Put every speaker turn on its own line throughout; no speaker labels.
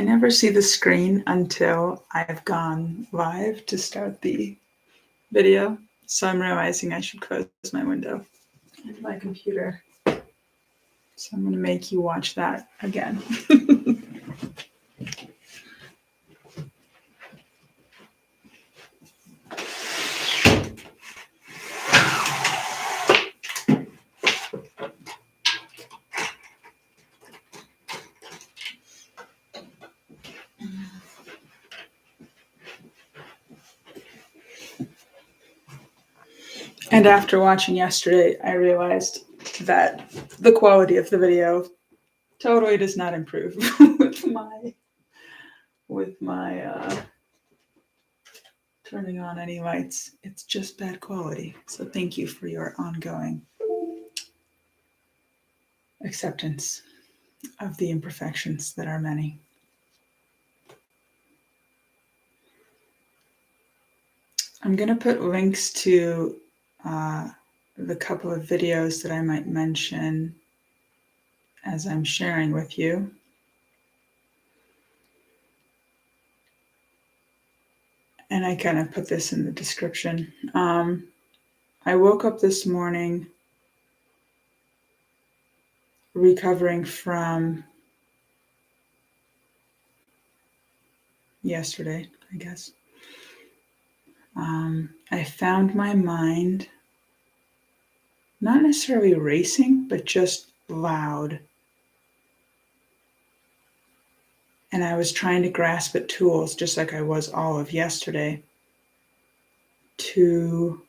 I never see the screen until I've gone live to start the video. So I'm realizing I should close my window and my computer. So I'm going to make you watch that again. And after watching yesterday, I realized that the quality of the video totally does not improve with my turning on any lights. It's just bad quality. So thank you for your ongoing acceptance of the imperfections that are many. I'm going to put links to the couple of videos that I might mention as I'm sharing with you. And I kind of put this in the description. I woke up this morning recovering from yesterday, I guess. I found my mind not necessarily racing, but just loud. And I was trying to grasp at tools, just like I was all of yesterday, to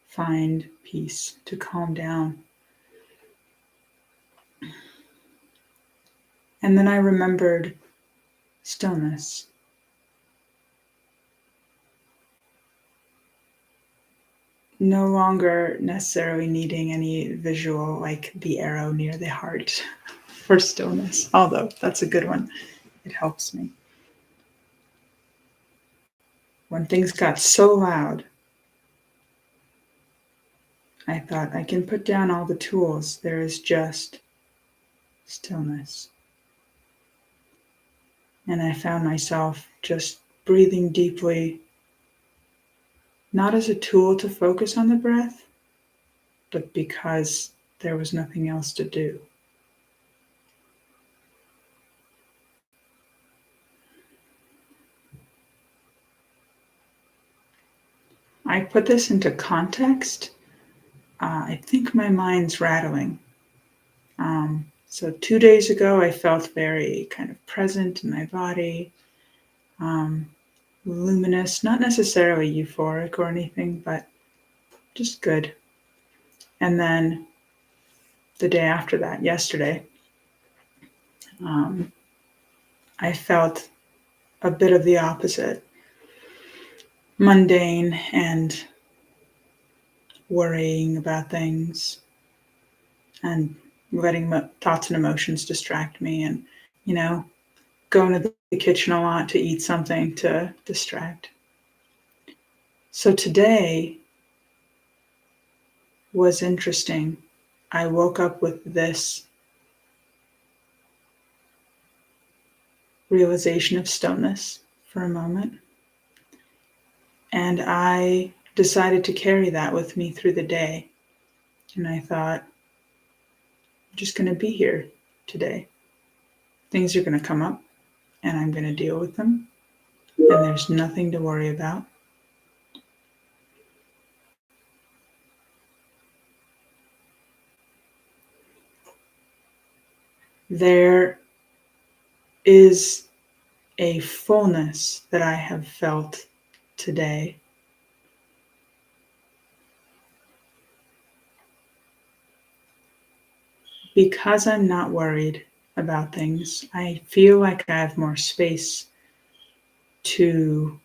find peace, to calm down. And then I remembered stillness. No longer necessarily needing any visual, like the arrow near the heart for stillness, although that's a good one. It helps me. When things got so loud, I thought, I can put down all the tools. There is just stillness. And I found myself just breathing deeply, not as a tool to focus on the breath, but because there was nothing else to do. I put this into context. I think my mind's rattling. So 2 days ago, I felt very kind of present in my body, luminous, not necessarily euphoric or anything, but just good. And then the day after that, yesterday, I felt a bit of the opposite, mundane and worrying about things and letting thoughts and emotions distract me, and, going to the kitchen a lot to eat something to distract. So today was interesting. I woke up with this realization of stillness for a moment, and I decided to carry that with me through the day. And I thought, I'm just going to be here today. Things are going to come up, and I'm going to deal with them, and there's nothing to worry about. There is a fullness that I have felt today. Because I'm not worried about things, I feel like I have more space to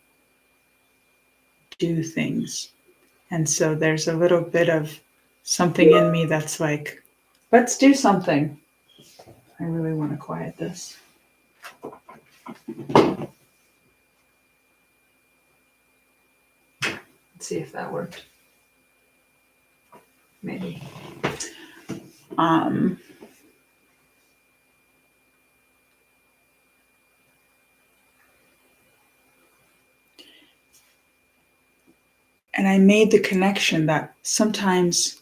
do things. And so there's a little bit of something in me that's like, let's do something. I really want to quiet this. Let's see if that worked. Maybe. And I made the connection that sometimes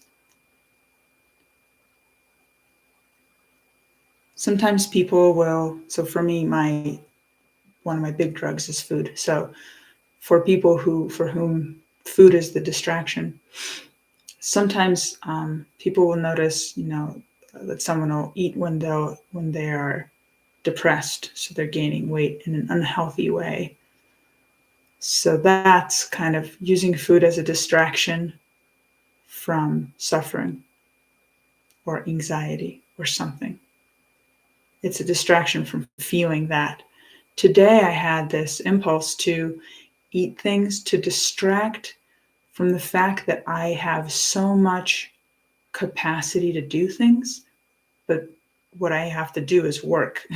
people will, so for me, one of my big drugs is food. So for people for whom food is the distraction, sometimes people will notice, that someone will eat when they are depressed, so they're gaining weight in an unhealthy way. So that's kind of using food as a distraction from suffering or anxiety or something. It's a distraction from feeling that. Today I had this impulse to eat things to distract from the fact that I have so much capacity to do things, but what I have to do is work,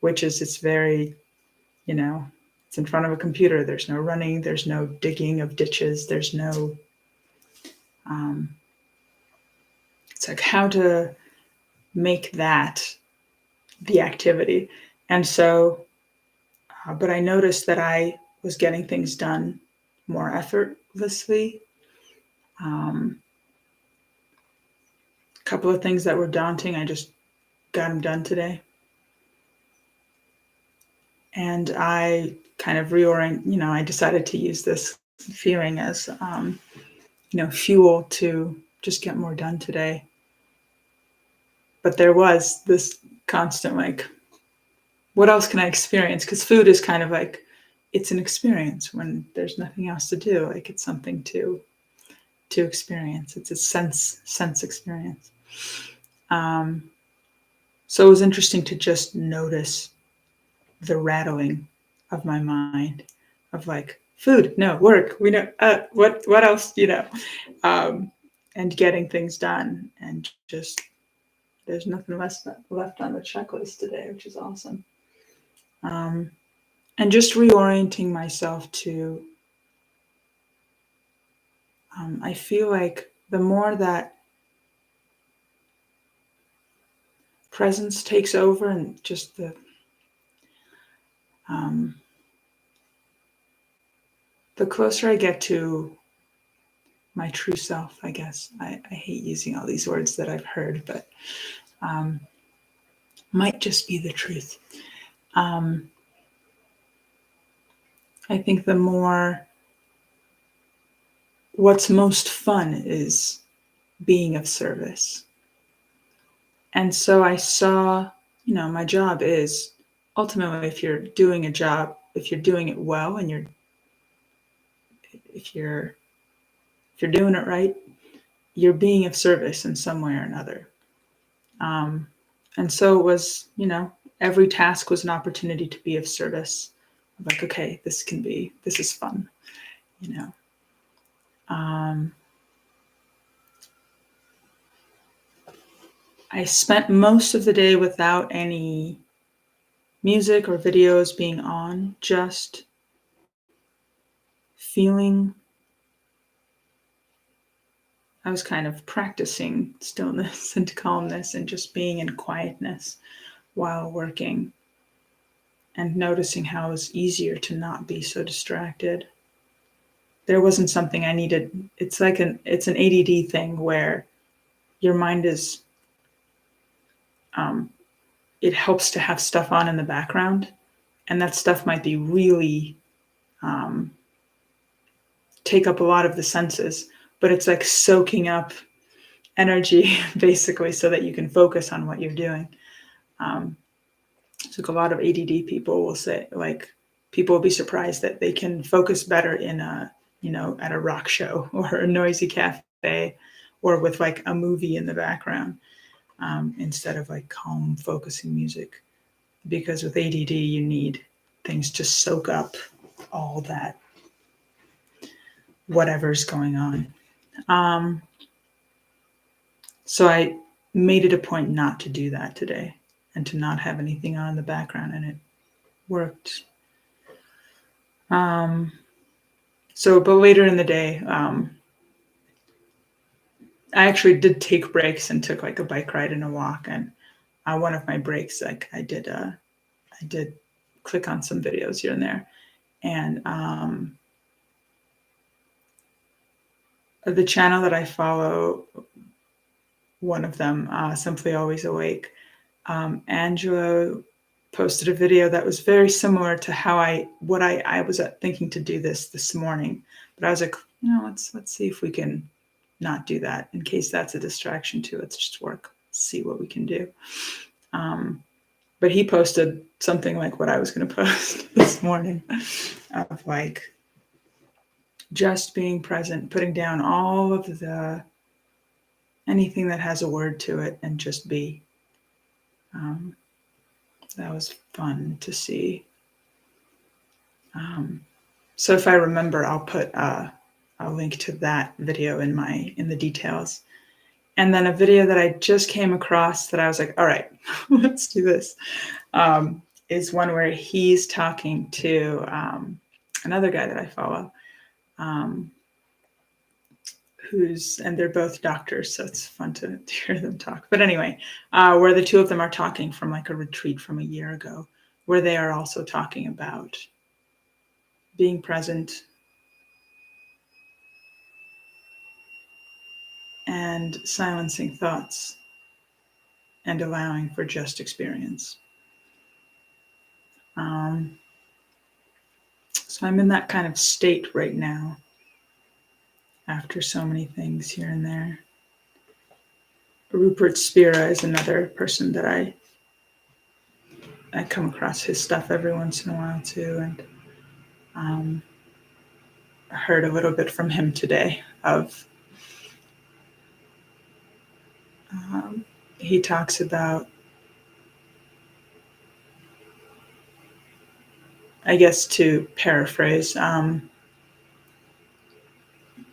which is, it's very, it's in front of a computer. There's no running, there's no digging of ditches, there's no, it's like how to make that the activity. And so, but I noticed that I was getting things done more effortlessly. A couple of things that were daunting, I just got them done today. And I kind of I decided to use this feeling as, fuel to just get more done today. But there was this constant, like, what else can I experience? Because food is kind of like, it's an experience when there's nothing else to do. Like, it's something to experience. It's a sense experience. So it was interesting to just notice the rattling of my mind of like, food, no, work, we know, what else, and getting things done. And just, there's nothing left on the checklist today, which is awesome. And just reorienting myself to, I feel like the more that presence takes over, and just the closer I get to my true self, I guess. I hate using all these words that I've heard, but might just be the truth. I think the more, what's most fun is being of service. And so I saw, my job is ultimately, if you're doing a job, if you're doing it well, and if you're doing it right, you're being of service in some way or another. And so it was, every task was an opportunity to be of service. I'm like, okay, this is fun, I spent most of the day without any music or videos being on, just feeling. I was kind of practicing stillness and calmness and just being in quietness while working, and noticing how it was easier to not be so distracted. There wasn't something I needed. It's like it's an ADD thing where your mind is, it helps to have stuff on in the background, and that stuff might be really take up a lot of the senses, but it's like soaking up energy basically, so that you can focus on what you're doing. So a lot of ADD people will say, like, people will be surprised that they can focus better in at a rock show or a noisy cafe, or with like a movie in the background, instead of like calm, focusing music. Because with ADD, you need things to soak up all that, whatever's going on. So I made it a point not to do that today, and to not have anything on in the background, and it worked. But later in the day, I actually did take breaks and took like a bike ride and a walk. And one of my breaks, like I did click on some videos here and there, and the channel that I follow, one of them, Simply Always Awake, Angelo posted a video that was very similar to how I was thinking to do this morning, but I was like, let's see if we can not do that in case that's a distraction too. Let's just see what we can do. But he posted something like what I was going to post this morning, of like just being present, putting down all of anything that has a word to it, and just be. That was fun to see. So if I remember, I'll put a link to that video in the details. And then a video that I just came across that I was like, all right, let's do this, is one where he's talking to another guy that I follow, and they're both doctors, so it's fun to hear them talk. But anyway, where the two of them are talking from like a retreat from a year ago, where they are also talking about being present and silencing thoughts and allowing for just experience. So I'm in that kind of state right now after so many things here and there. Rupert Spira is another person that I come across his stuff every once in a while too, and I heard a little bit from him today of he talks about, I guess to paraphrase,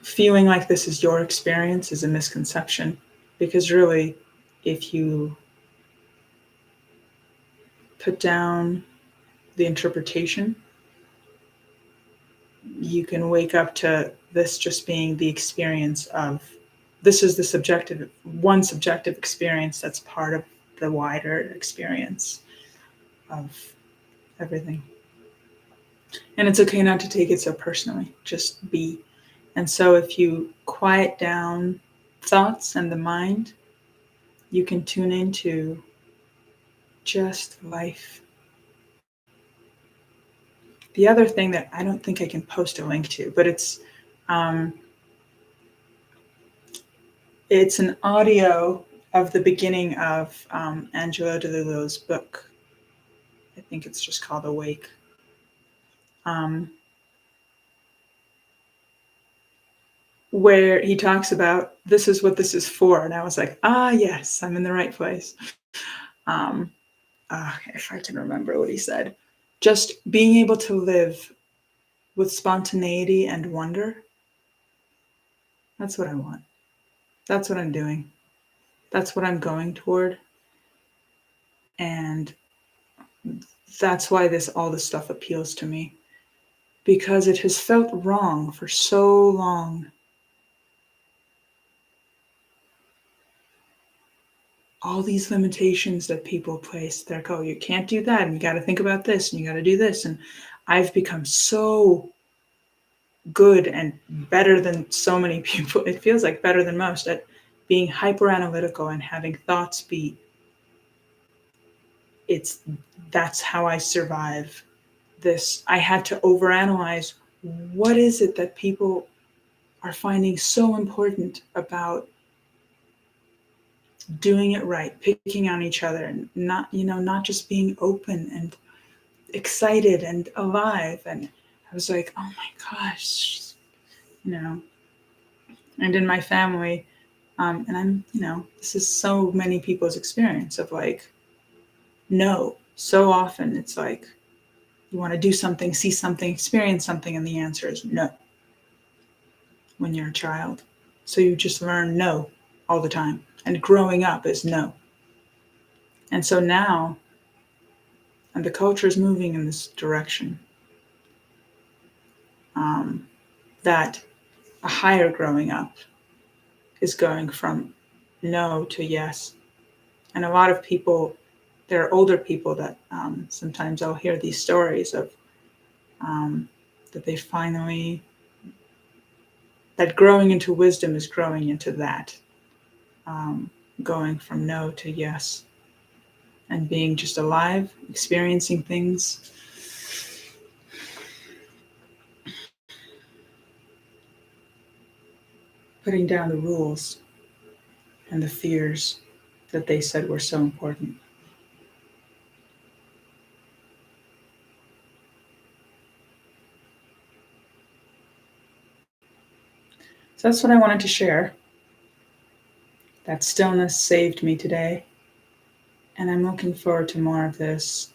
feeling like this is your experience is a misconception, because really, if you put down the interpretation, you can wake up to this just being the experience of, this is the subjective experience that's part of the wider experience of everything. And it's okay not to take it so personally, just be. And so if you quiet down thoughts and the mind, you can tune into just life. The other thing that I don't think I can post a link to, but it's an audio of the beginning of Angelo DiLullo's book. I think it's just called Awake. Where he talks about, this is what this is for. And I was like, yes, I'm in the right place. If I can remember what he said. Just being able to live with spontaneity and wonder. That's what I want. That's what I'm doing. That's what I'm going toward. And that's why all this stuff appeals to me. Because it has felt wrong for so long. All these limitations that people place, they're like, oh, you can't do that, and you got to think about this, and you got to do this. And I've become so good and better than so many people. It feels like better than most at being hyper analytical and having thoughts be. That's how I survive this. I had to overanalyze, what is it that people are finding so important about doing it right, picking on each other, and not just being open and excited and alive. And I was like, oh my gosh, and in my family, and I'm, this is so many people's experience of like, no, so often it's like, you want to do something, see something, experience something, and the answer is no when you're a child. So you just learn no all the time. And growing up is no. And so now, and the culture is moving in this direction, that a higher growing up is going from no to yes. And a lot of people, there are older people that sometimes I'll hear these stories of that that growing into wisdom is growing into that, going from no to yes, and being just alive, experiencing things. Putting down the rules and the fears that they said were so important. So that's what I wanted to share. That stillness saved me today, and I'm looking forward to more of this.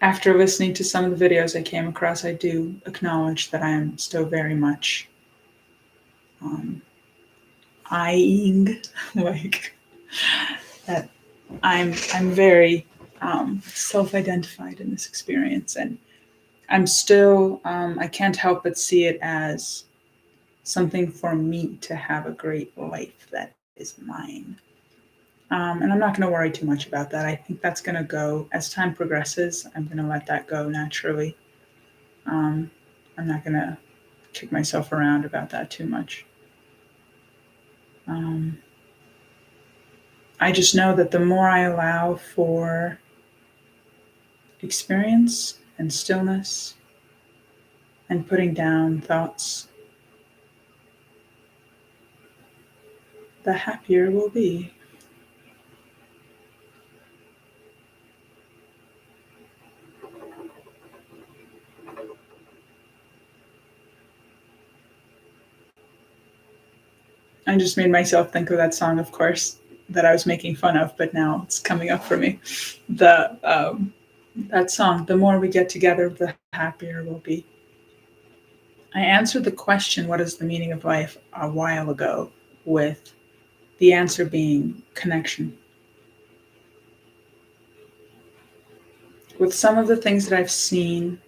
After listening to some of the videos I came across, I do acknowledge that I am still very much eyeing, like that. I'm very self-identified in this experience, and I'm still. I can't help but see it as something for me to have a great life that is mine. And I'm not going to worry too much about that. I think that's going to go as time progresses. I'm going to let that go naturally. I'm not going to kick myself around about that too much. I just know that the more I allow for experience and stillness and putting down thoughts, the happier we'll be. I just made myself think of that song, of course, that I was making fun of, but now it's coming up for me. That song, "The more we get together, the happier we'll be." I answered the question, "What is the meaning of life?" a while ago, with the answer being connection. With some of the things that I've seen,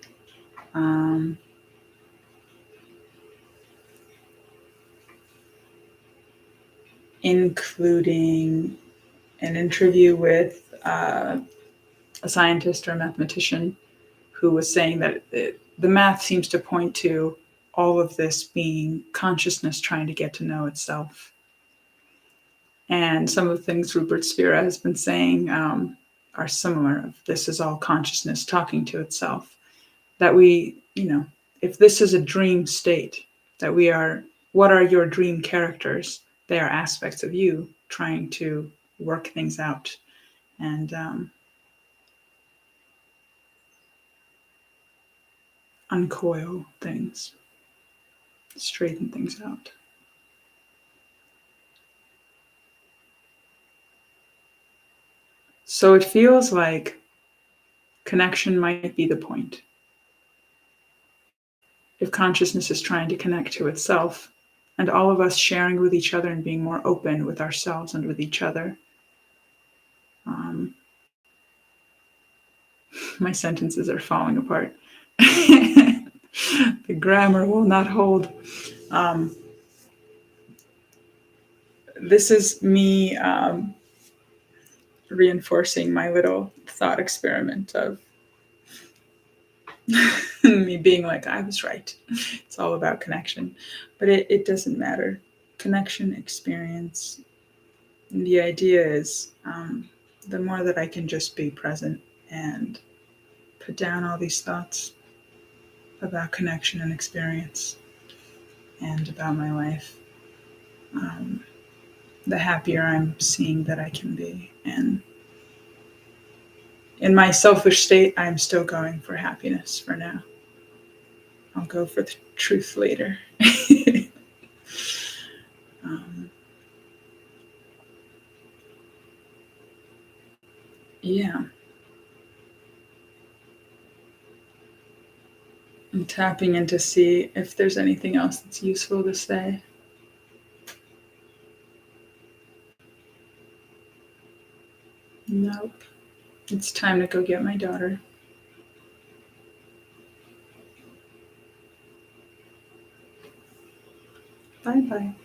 including an interview with a scientist or a mathematician who was saying that the math seems to point to all of this being consciousness trying to get to know itself. And some of the things Rupert Spira has been saying are similar. This is all consciousness talking to itself. That we, if this is a dream state, that we are, what are your dream characters? They are aspects of you trying to work things out and uncoil things, straighten things out. So it feels like connection might be the point. If consciousness is trying to connect to itself, and all of us sharing with each other and being more open with ourselves and with each other. My sentences are falling apart. The grammar will not hold. This is me reinforcing my little thought experiment of me being like, I was right. It's all about connection. But it doesn't matter. Connection, experience. And the idea is the more that I can just be present and put down all these thoughts about connection and experience and about my life, the happier I'm seeing that I can be. And in my selfish state, I'm still going for happiness for now. I'll go for the truth later. Yeah. I'm tapping in to see if there's anything else that's useful to say. Nope. It's time to go get my daughter. Bye-bye.